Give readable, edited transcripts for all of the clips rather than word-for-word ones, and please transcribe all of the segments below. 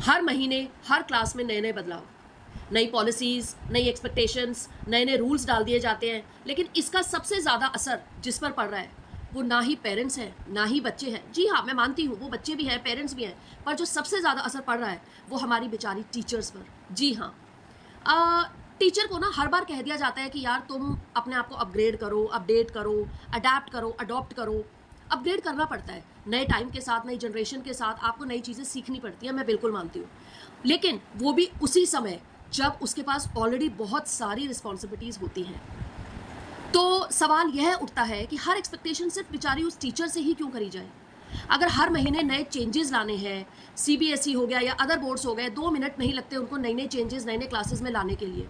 हर महीने हर क्लास में नए नए बदलाव, नई पॉलिसीज़, नई एक्सपेक्टेशंस, नए नए रूल्स डाल दिए जाते हैं। लेकिन इसका सबसे ज़्यादा असर जिस पर पड़ रहा है वो ना ही पेरेंट्स हैं ना ही बच्चे हैं। जी हाँ, मैं मानती हूँ वो बच्चे भी हैं, पेरेंट्स भी हैं, पर जो सबसे ज़्यादा असर पड़ रहा है वो हमारी बेचारी टीचर्स पर। जी हाँ, टीचर को ना हर बार कह दिया जाता है कि यार तुम अपने आप को अपग्रेड करो, अपडेट करो, अडेप्ट करो, अडॉप्ट करो। अपग्रेड करना पड़ता है, नए टाइम के साथ, नई जनरेशन के साथ आपको नई चीज़ें सीखनी पड़ती हैं, मैं बिल्कुल मानती हूँ। लेकिन वो भी उसी समय जब उसके पास ऑलरेडी बहुत सारी रिस्पॉन्सिबिलिटीज़ होती हैं। तो सवाल यह उठता है कि हर एक्सपेक्टेशन सिर्फ बेचारी उस टीचर से ही क्यों करी जाए। अगर हर महीने नए चेंजेस लाने हैं, सीबीएसई हो गया या अदर बोर्ड्स हो गए, 2 मिनट नहीं लगते उनको नए नए चेंजेस नए नए क्लासेस में लाने के लिए,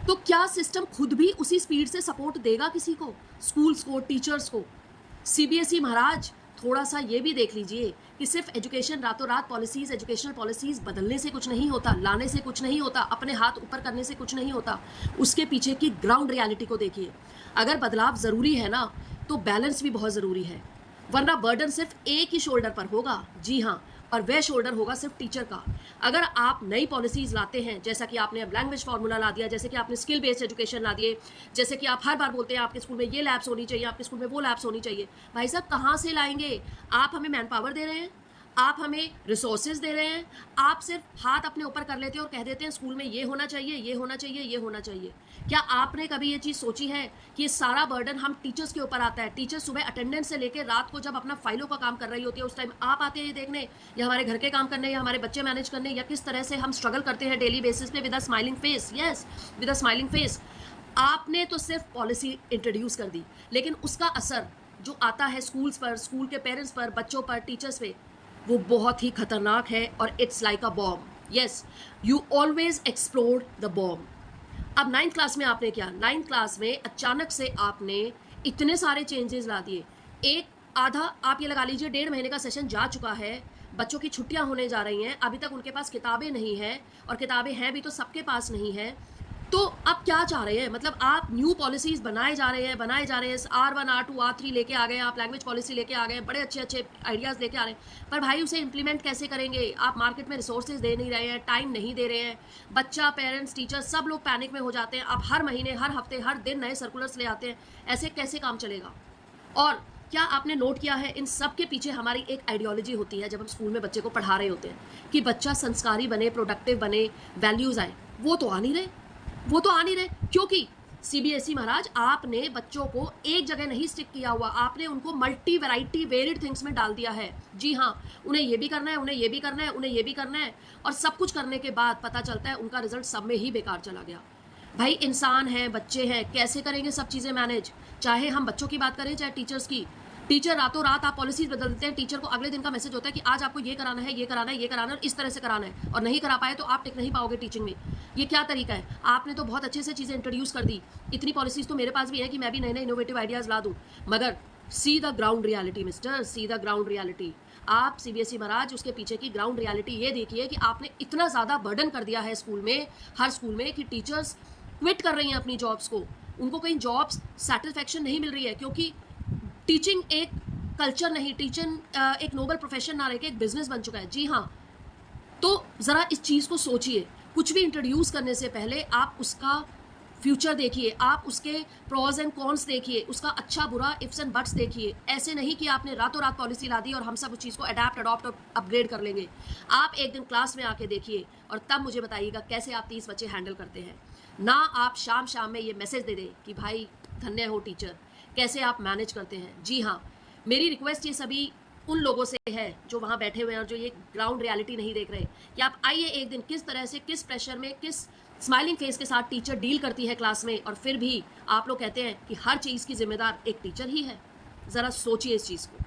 तो क्या सिस्टम खुद भी उसी स्पीड से सपोर्ट देगा किसी को, स्कूल्स को, टीचर्स को? सीबीएसई महाराज, थोड़ा सा ये भी देख लीजिए कि सिर्फ एजुकेशन रातों रात पॉलिसीज़, एजुकेशनल पॉलिसीज़ बदलने से कुछ नहीं होता, लाने से कुछ नहीं होता, अपने हाथ ऊपर करने से कुछ नहीं होता। उसके पीछे की ग्राउंड रियलिटी को देखिए। अगर बदलाव ज़रूरी है ना, तो बैलेंस भी बहुत ज़रूरी है, वरना बर्डन सिर्फ एक ही शोल्डर पर होगा। जी हाँ, और वह शोल्डर होगा सिर्फ टीचर का। अगर आप नई पॉलिसीज़ लाते हैं, जैसा कि आपने अब लैंग्वेज फार्मूला ला दिया, जैसे कि आपने स्किल बेस्ड एजुकेशन ला दिए, जैसे कि आप हर बार बोलते हैं आपके स्कूल में ये लैब्स होनी चाहिए, आपके स्कूल में वो लैब्स होनी चाहिए। भाई साहब, कहाँ से लाएंगे? आप हमें मैन पावर दे रहे हैं, आप हमें रिसोर्सेज दे रहे हैं, आप सिर्फ हाथ अपने ऊपर कर लेते हैं और कह देते हैं स्कूल में ये होना चाहिए, ये होना चाहिए, ये होना चाहिए। क्या आपने कभी ये चीज़ सोची है कि ये सारा बर्डन हम टीचर्स के ऊपर आता है? टीचर सुबह अटेंडेंस से लेकर रात को जब अपना फाइलों का काम कर रही होती है, उस टाइम आप आते हैं ये देखने, या हमारे घर के काम करने, या हमारे बच्चे मैनेज करने, या किस तरह से हम स्ट्रगल करते हैं डेली बेसिस पे with a smiling face. Yes, with a smiling face. आपने तो सिर्फ पॉलिसी इंट्रोड्यूस कर दी, लेकिन उसका असर जो आता है स्कूल्स पर, स्कूल के पेरेंट्स पर, बच्चों पर, टीचर्स पे, वो बहुत ही खतरनाक है और it's like a bomb. Yes, you always explore the bomb. अब 9th क्लास में आपने क्या, 9th क्लास में अचानक से आपने इतने सारे चेंजेस ला दिए। एक आधा आप ये लगा लीजिए 1.5 महीने का सेशन जा चुका है, बच्चों की छुट्टियां होने जा रही हैं, अभी तक उनके पास किताबें नहीं हैं, और किताबें हैं भी तो सबके पास नहीं है। तो आप क्या चाह रहे हैं? मतलब आप न्यू पॉलिसीज़ बनाए जा रहे हैं, R1, R2, R3 लेके आ गए, आप लैंग्वेज पॉलिसी लेके आ गए, बड़े अच्छे अच्छे आइडियाज़ लेके आ रहे हैं, पर भाई उसे इम्प्लीमेंट कैसे करेंगे? आप मार्केट में रिसोर्सेज दे नहीं रहे हैं, टाइम नहीं दे रहे हैं, बच्चा, पेरेंट्स, टीचर सब लोग पैनिक में हो जाते हैं। आप हर महीने, हर हफ्ते, हर दिन नए सर्कुलर्स ले आते हैं, ऐसे कैसे काम चलेगा? और क्या आपने नोट किया है, इन सब के पीछे हमारी एक आइडियोलॉजी होती है जब हम स्कूल में बच्चे को पढ़ा रहे होते हैं कि बच्चा संस्कारी बने, प्रोडक्टिव बने, वैल्यूज़ आए। वो तो आ नहीं रहे, वो तो आ नहीं रहे, क्योंकि सीबीएसई महाराज, आपने बच्चों को एक जगह नहीं स्टिक किया हुआ, आपने उनको मल्टी वैरायटी वेरिड थिंग्स में डाल दिया है। जी हाँ, उन्हें ये भी करना है, उन्हें ये भी करना है, उन्हें ये भी करना है, और सब कुछ करने के बाद पता चलता है उनका रिजल्ट सब में ही बेकार चला गया। भाई इंसान हैं, बच्चे हैं, कैसे करेंगे सब चीज़ें मैनेज? चाहे हम बच्चों की बात करें, चाहे टीचर्स की। टीचर रातों रात आप पॉलिसीज बदल देते हैं, टीचर को अगले दिन का मैसेज होता है कि आज आपको ये कराना है, ये कराना है, ये कराना है, इस तरह से कराना है, और नहीं करा पाए तो आप टिक नहीं पाओगे टीचिंग में। ये क्या तरीका है? आपने तो बहुत अच्छे से चीज़ें इंट्रोड्यूस कर दी, इतनी पॉलिसीज तो मेरे पास भी है कि मैं भी नए नए इनोवेटिव आइडियाज़ ला दूँ, मगर see the ground reality mister, see the ground reality. आप सीबीएसई महाराज, उसके पीछे की ग्राउंड रियलिटी ये देखिए कि आपने इतना ज़्यादा बर्डन कर दिया है स्कूल में, हर स्कूल में, कि टीचर्स क्विट कर रही हैं अपनी जॉब्स को, उनको कहीं जॉब्स सेटिस्फैक्शन नहीं मिल रही है, क्योंकि टीचिंग एक कल्चर नहीं, टीचिंग एक नोबल प्रोफेशन ना रह के एक बिजनेस बन चुका है। जी हाँ, तो ज़रा इस चीज़ को सोचिए, कुछ भी इंट्रोड्यूस करने से पहले आप उसका फ्यूचर देखिए, आप उसके प्रॉज एंड कॉन्स देखिए, उसका अच्छा बुरा इफ्स एंड बट्स देखिए। ऐसे नहीं कि आपने रातों रात पॉलिसी ला दी और हम सब उस चीज़ को अडैप्ट, अडॉप्ट और अपग्रेड कर लेंगे। आप एक दिन क्लास में आके देखिए और तब मुझे बताइएगा कैसे आप 30 बच्चे हैंडल करते हैं। ना आप शाम शाम में ये मैसेज दे दें कि भाई धन्य हो टीचर, कैसे आप मैनेज करते हैं। जी हाँ, मेरी रिक्वेस्ट ये सभी उन लोगों से है जो वहाँ बैठे हुए हैं और जो ये ग्राउंड रियलिटी नहीं देख रहे, कि आप आइए एक दिन, किस तरह से, किस प्रेशर में, किस स्माइलिंग फेस के साथ टीचर डील करती है क्लास में, और फिर भी आप लोग कहते हैं कि हर चीज़ की जिम्मेदार एक टीचर ही है। ज़रा सोचिए इस चीज़ को।